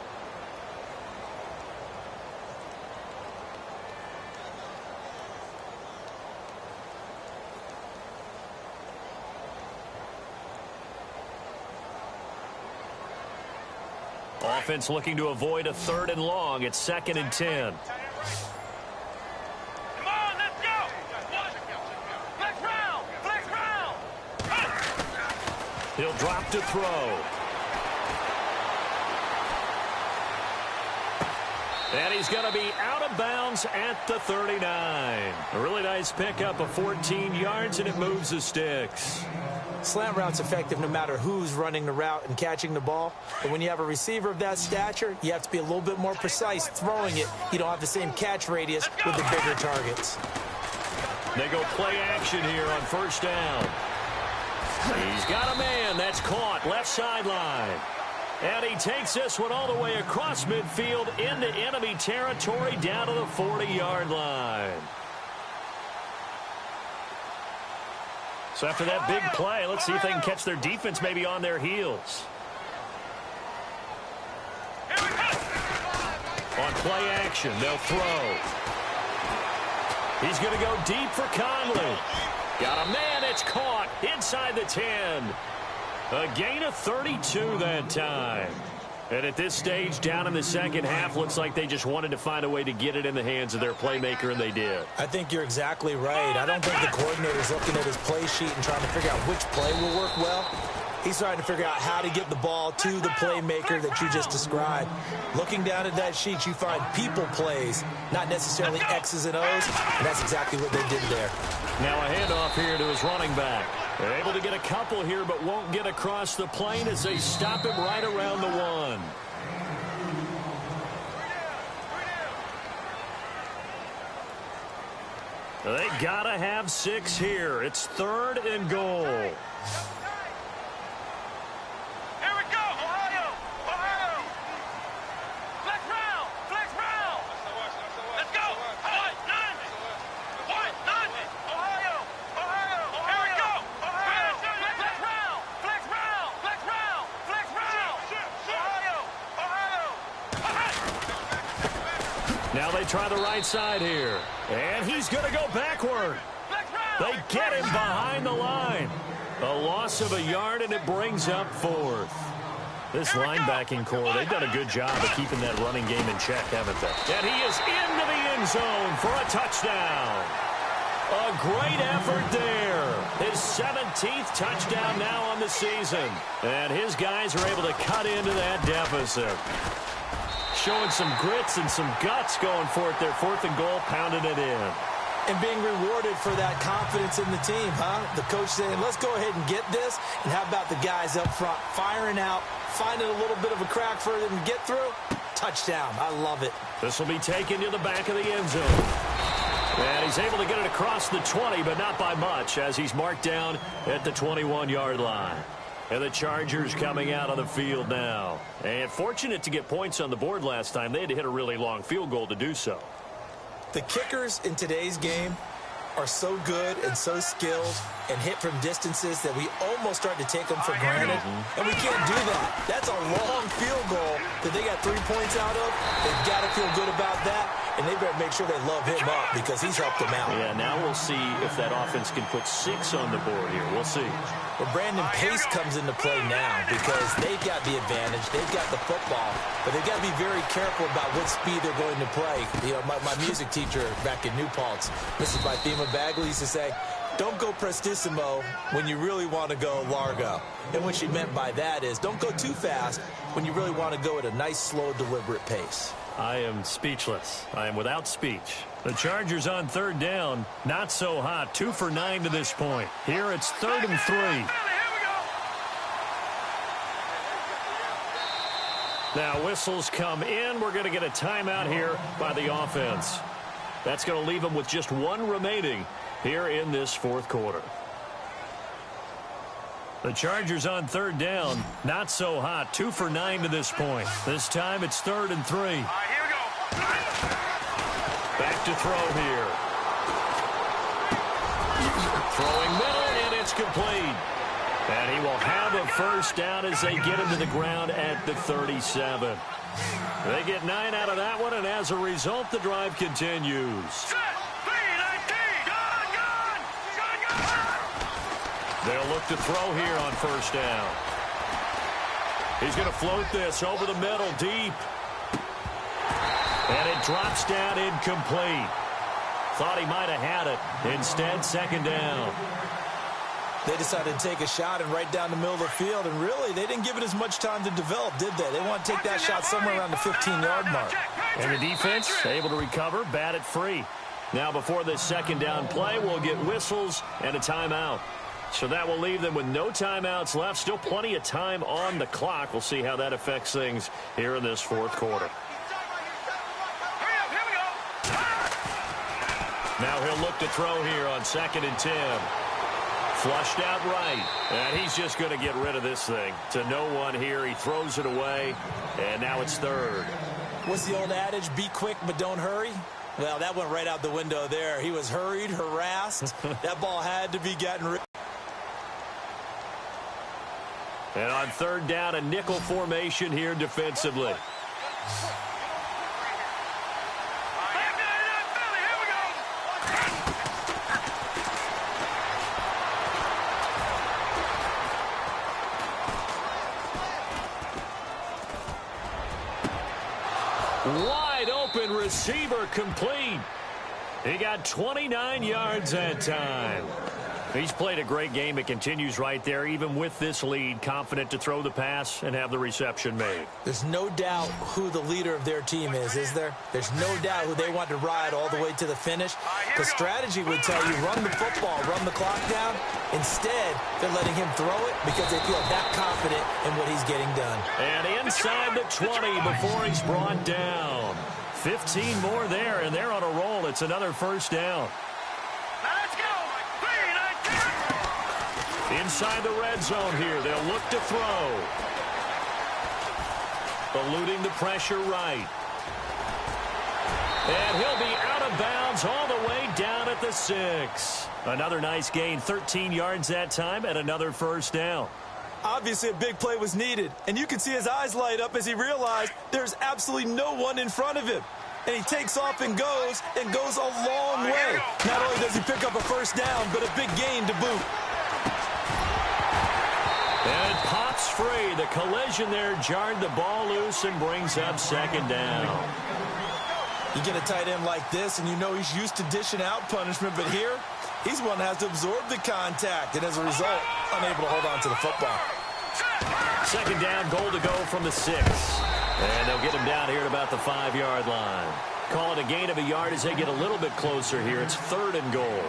Offense looking to avoid a 3rd and long. It's 2nd and 10. Come on, let's go. Flex round. Flex round. He'll drop to throw. And he's going to be out of bounds at the 39. A really nice pickup of 14 yards, and it moves the sticks. Slant route's effective no matter who's running the route and catching the ball. But when you have a receiver of that stature, you have to be a little bit more precise throwing it. You don't have the same catch radius with the bigger targets. They go play action here on 1st down. He's got a man. That's caught. Left sideline. And he takes this one all the way across midfield into enemy territory down to the 40-yard line. So after that big play, let's see if they can catch their defense maybe on their heels. On play action, they'll throw. He's going to go deep for Conley. Got a man, it's caught inside the 10. A gain of 32 that time. And at this stage, down in the 2nd half, looks like they just wanted to find a way to get it in the hands of their playmaker, and they did. I think you're exactly right. I don't think the coordinator's looking at his play sheet and trying to figure out which play will work well. He's trying to figure out how to get the ball to the playmaker that you just described. Looking down at that sheet, you find people plays, not necessarily X's and O's, and that's exactly what they did there. Now a handoff here to his running back. They're able to get a couple here, but won't get across the plane as they stop him right around the 1. They gotta have 6 here. It's 3rd and goal. Here we go. Ohio. Ohio. Flex round. Flex round. Let's go. 1-9. 1-9. Ohio. Ohio. Here we go. Ohio. Flex round. Flex round. Flex round. Flex round. Ohio. Ohio. Now they try the right side here. And he's going to go backward. They get him behind the line. A loss of a yard, and it brings up 4th. This linebacking core, they've done a good job of keeping that running game in check, haven't they? And he is into the end zone for a touchdown. A great effort there. His 17th touchdown now on the season. And his guys are able to cut into that deficit. Showing some grits and some guts going for it there. 4th and goal, pounding it in. And being rewarded for that confidence in the team, huh? The coach saying, let's go ahead and get this. And how about the guys up front firing out, finding a little bit of a crack for them to get through? Touchdown. I love it. This will be taken to the back of the end zone. And he's able to get it across the 20, but not by much, as he's marked down at the 21-yard line. And the Chargers coming out on the field now. And fortunate to get points on the board last time. They had to hit a really long field goal to do so. The kickers in today's game are so good and so skilled and hit from distances that we almost start to take them for granted. And we can't do that. That's a long field goal that they got 3 points out of. They've got to feel good about that, and they better make sure they love him up because he's helped them out. Yeah, now we'll see if that offense can put 6 on the board here. We'll see. Well, Brandon, pace comes into play now because they've got the advantage. They've got the football, but they've got to be very careful about what speed they're going to play. You know, my music teacher back in New Paltz, Mrs. Bythema Bagley, used to say, don't go prestissimo when you really want to go largo. And what she meant by that is don't go too fast when you really want to go at a nice, slow, deliberate pace. I am speechless. I am without speech. The Chargers on third down. Not so hot. 2 for 9 to this point. Here it's 3rd and 3. Now whistles come in. We're going to get a timeout here by the offense. That's going to leave them with just 1 remaining here in this 4th quarter. The Chargers on third down. Not so hot. 2 for 9 to this point. This time it's 3rd and 3. All right, here we go. Back to throw here. Throwing middle, and it's complete. And he will have a first down as they get him to the ground at the 37. They get 9 out of that one, and as a result, the drive continues. They'll look to throw here on first down. He's going to float this over the middle, deep. And it drops down incomplete. Thought he might have had it. Instead, 2nd down. They decided to take a shot and right down the middle of the field, and really, they didn't give it as much time to develop, did they? They want to take that shot somewhere around the 15-yard mark. And the defense able to recover, bat it free. Now, before this 2nd down play, we'll get whistles and a timeout. So that will leave them with no timeouts left. Still plenty of time on the clock. We'll see how that affects things here in this 4th quarter. Now he'll look to throw here on 2nd and 10. Flushed out right. And he's just going to get rid of this thing. To no one here. He throws it away. And now it's 3rd. What's the old adage? Be quick, but don't hurry. Well, that went right out the window there. He was hurried, harassed. That ball had to be gotten rid of. And on 3rd down, a nickel formation here defensively. Wide open receiver complete. He got 29 yards that time. He's played a great game. It continues right there, even with this lead, confident to throw the pass and have the reception made. There's no doubt who the leader of their team is there? There's no doubt who they want to ride all the way to the finish. The strategy would tell you, run the football, run the clock down. Instead, they're letting him throw it because they feel that confident in what he's getting done. And inside the 20 before he's brought down. 15 more there, and they're on a roll. It's another first down. Inside the red zone here, they'll look to throw. Eluding the pressure right. And he'll be out of bounds all the way down at the 6. Another nice gain, 13 yards that time, and another first down. Obviously, a big play was needed, and you can see his eyes light up as he realized there's absolutely no one in front of him. And he takes off and goes a long way. Not only does he pick up a first down, but a big gain to boot. And it pops free. The collision there jarred the ball loose and brings up 2nd down. You get a tight end like this, and you know he's used to dishing out punishment, but here, he's one that has to absorb the contact, and as a result, unable to hold on to the football. 2nd down, goal to go from the 6. And they'll get him down here at about the 5-yard line. Call it a gain of a yard as they get a little bit closer here. It's 3rd and goal.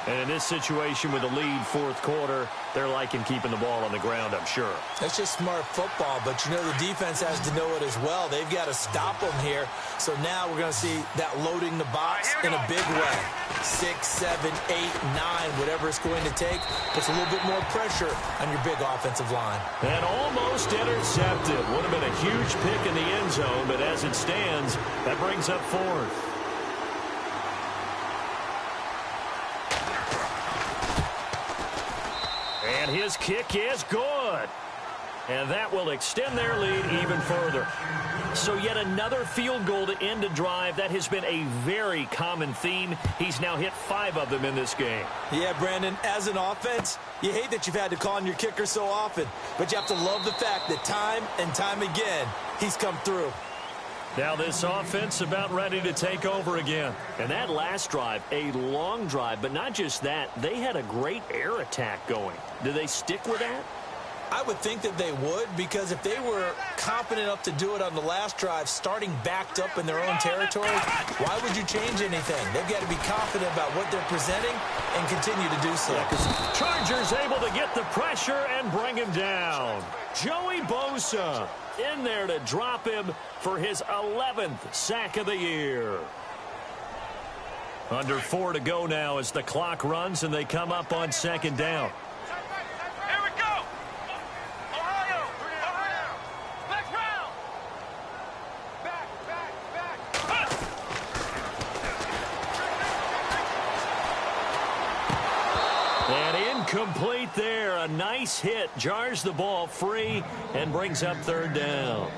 And in this situation with the lead fourth quarter, they're liking keeping the ball on the ground, I'm sure. That's just smart football, but, you know, the defense has to know it as well. They've got to stop them here. So now we're going to see that loading the box in a big way. 6, 7, 8, 9, whatever it's going to take, puts a little bit more pressure on your big offensive line. And almost intercepted. Would have been a huge pick in the end zone, but as it stands, that brings up fourth. And his kick is good. And that will extend their lead even further. So yet another field goal to end a drive. That has been a very common theme. He's now hit 5 of them in this game. Yeah, Brandon, as an offense, you hate that you've had to call on your kicker so often. But you have to love the fact that time and time again, he's come through. Now this offense about ready to take over again. And that last drive, a long drive, but not just that, they had a great air attack going. Do they stick with that? I would think that they would, because if they were confident enough to do it on the last drive, starting backed up in their own territory, why would you change anything? They've got to be confident about what they're presenting and continue to do so. Yeah, Chargers able to get the pressure and bring him down. Joey Bosa in there to drop him for his 11th sack of the year. Under 4 to go now as the clock runs and they come up on second down. Here we go. Ohio. Next round. Back. And incomplete there. A nice hit. Jars the ball free and brings up third down.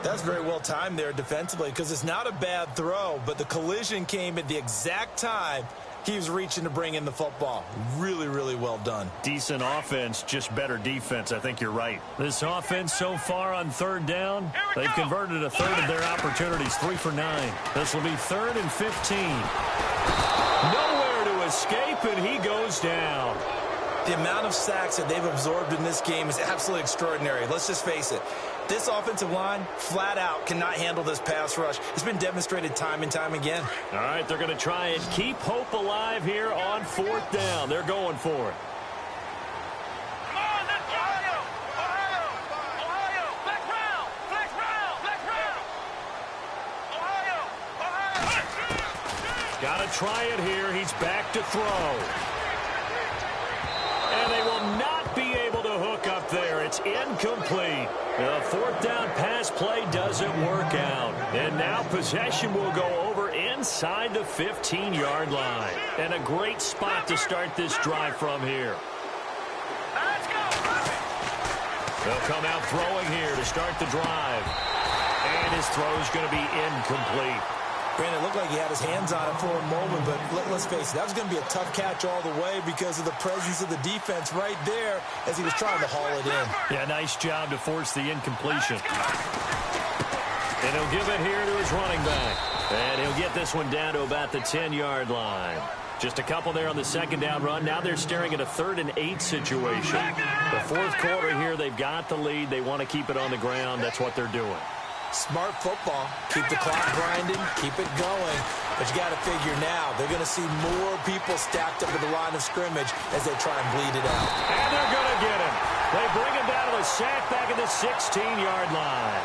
That's very well timed there defensively, because it's not a bad throw, but the collision came at the exact time he was reaching to bring in the football. Really, really well done. Decent offense, just better defense. I think you're right. This offense so far on third down, they've converted a third of their opportunities, 3 for 9. This will be 3rd and 15. Nowhere to escape, and he goes down. The amount of sacks that they've absorbed in this game is absolutely extraordinary. Let's just face it. This offensive line, flat out, cannot handle this pass rush. It's been demonstrated time and time again. All right, they're going to try and keep hope alive here on 4th down. They're going for it. Come on, let's go. Ohio. Flex round. Ohio. Got to try it here. He's back to throw. And they will not be able to hook up there. It's incomplete. The 4th down pass play doesn't work out. And now possession will go over inside the 15-yard line. And a great spot to start this drive from here. Let's go. They'll come out throwing here to start the drive. And his throw's going to be incomplete. Brandon, it looked like he had his hands on it for a moment, but let's face it, that was going to be a tough catch all the way because of the presence of the defense right there as he was trying to haul it in. Yeah, nice job to force the incompletion. And he'll give it here to his running back. And he'll get this one down to about the 10-yard line. Just a couple there on the second down run. Now they're staring at a 3rd and 8 situation. The 4th quarter here, they've got the lead. They want to keep it on the ground. That's what they're doing. Smart football. Keep the clock grinding. Keep it going. But you got to figure now, they're going to see more people stacked up at the line of scrimmage as they try and bleed it out. And they're going to get him. They bring him down to a sack back at the 16-yard line.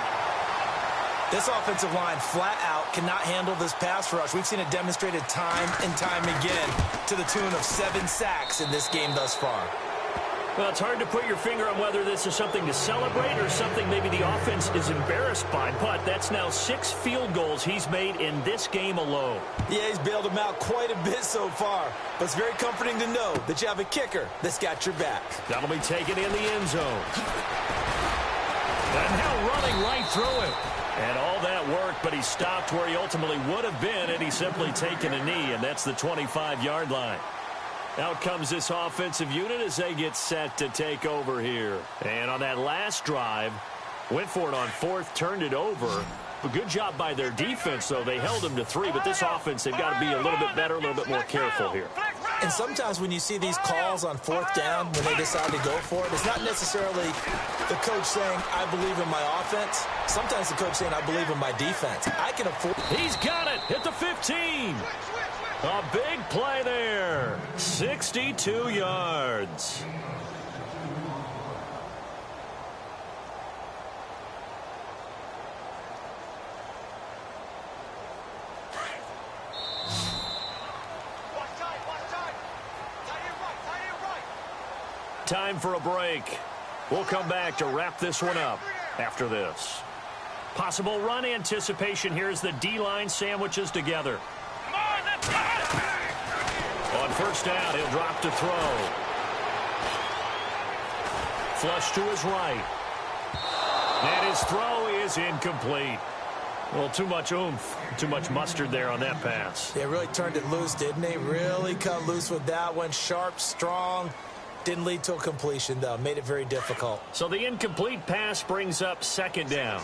This offensive line flat out cannot handle this pass rush. We've seen it demonstrated time and time again to the tune of 7 sacks in this game thus far. Well, it's hard to put your finger on whether this is something to celebrate or something maybe the offense is embarrassed by. But that's now 6 field goals he's made in this game alone. Yeah, he's bailed them out quite a bit so far. But it's very comforting to know that you have a kicker that's got your back. That'll be taken in the end zone. And now running right through it. And all that work, but he stopped where he ultimately would have been, and he's simply taken a knee, and that's the 25-yard line. Out comes this offensive unit as they get set to take over here. And on that last drive, went for it on 4th, turned it over. A good job by their defense, though. They held them to 3, but this offense, they've got to be a little bit better, a little bit more careful here. And sometimes when you see these calls on 4th down, when they decide to go for it, it's not necessarily the coach saying, I believe in my offense. Sometimes the coach saying, I believe in my defense. I can afford. He's got it at the 15. A big play there. 62 yards. Time for a break. We'll come back to wrap this one up after this. Possible run anticipation here as the D-line sandwiches together. On first down, he'll drop to throw. Flush to his right. And his throw is incomplete. Well, too much oomph, too much mustard there on that pass. They really turned it loose, didn't they? Really cut loose with that one. Sharp, strong. Didn't lead to a completion, though. Made it very difficult. So the incomplete pass brings up second down.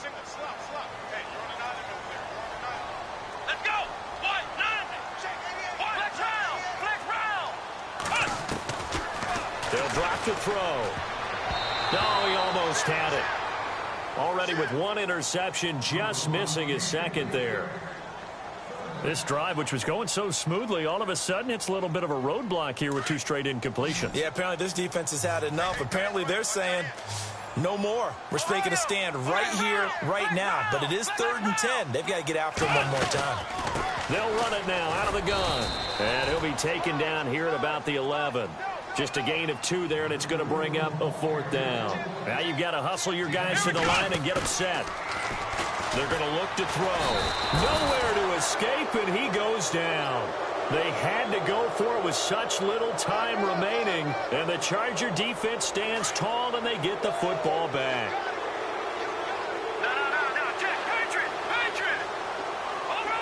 Let's go. They'll drop to throw. No, he almost had it. Already with one interception, just missing his second there. This drive, which was going so smoothly, all of a sudden it's a little bit of a roadblock here with two straight incompletions. Yeah, apparently this defense has had enough. Apparently they're saying no more. We're making a stand right here, right now. But it is 3rd and 10. They've got to get after him one more time. They'll run it now out of the gun. And he'll be taken down here at about the 11. Just a gain of 2 there, and it's going to bring up a 4th down. Now you've got to hustle your guys to the line and get them set. They're going to look to throw. Nowhere to escape, and he goes down. They had to go for it with such little time remaining, and the Charger defense stands tall, and they get the football back. No, check. Patriot. Over.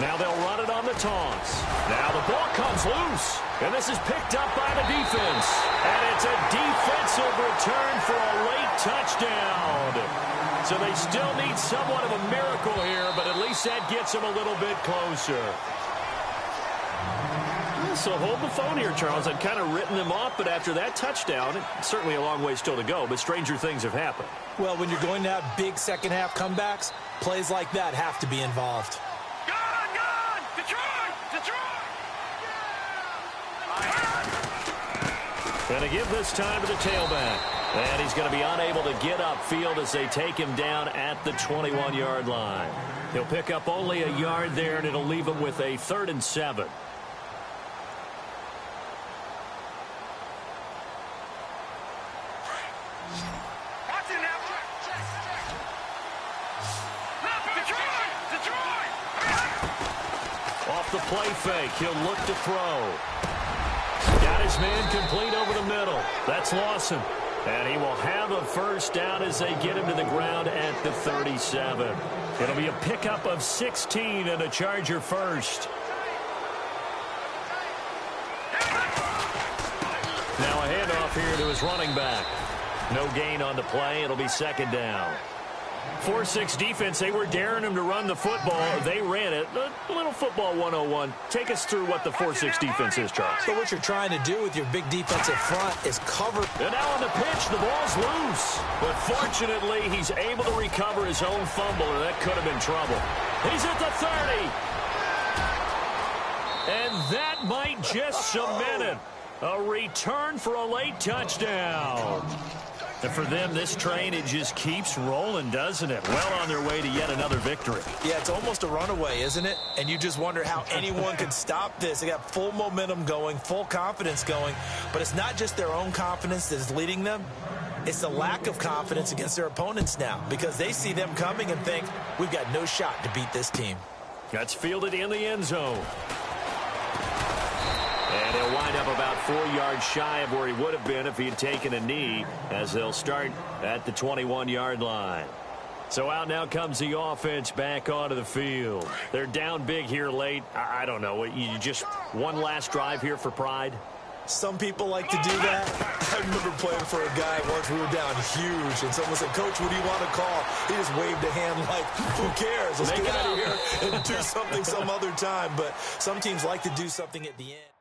Now they'll run it on the toss. Now the ball comes loose, and this is picked up by the defense. And it's a defensive return for a late touchdown. So they still need somewhat of a miracle here, but at least that gets them a little bit closer. So hold the phone here, Charles. I'd kind of written them off, but after that touchdown, it's certainly a long way still to go, but stranger things have happened. Well, when you're going to have big second-half comebacks, plays like that have to be involved. Going to give this time to the tailback. And he's going to be unable to get upfield as they take him down at the 21-yard line. He'll pick up only a yard there, and it'll leave him with a 3rd and 7. Off the play fake, he'll look to throw. Got his man complete over the middle. That's Lawson. And he will have a first down as they get him to the ground at the 37. It'll be a pickup of 16 and a Charger first. Now a handoff here to his running back. No gain on the play. It'll be second down. 4-6 defense, they were daring him to run the football. They ran it. A little football 101. Take us through what the 4-6 defense is, Charles. So what you're trying to do with your big defensive front is cover. And now on the pitch, the ball's loose. But fortunately, he's able to recover his own fumble, or that could have been trouble. He's at the 30. And that might just cement it. A return for a late touchdown. And for them, this train, it just keeps rolling, doesn't it? Well on their way to yet another victory. Yeah, it's almost a runaway, isn't it? And you just wonder how anyone could stop this. They got full momentum going, full confidence going. But it's not just their own confidence that is leading them. It's the lack of confidence against their opponents now, because they see them coming and think, we've got no shot to beat this team. That's fielded in the end zone. And he'll wind up about 4 yards shy of where he would have been if he had taken a knee, as they'll start at the 21-yard line. So out now comes the offense back onto the field. They're down big here late. I don't know. You just one last drive here for pride? Some people like to do that. I remember playing for a guy once. We were down huge, and someone said, Coach, what do you want to call? He just waved a hand like, who cares? Let's get out of here and do something some other time. But some teams like to do something at the end.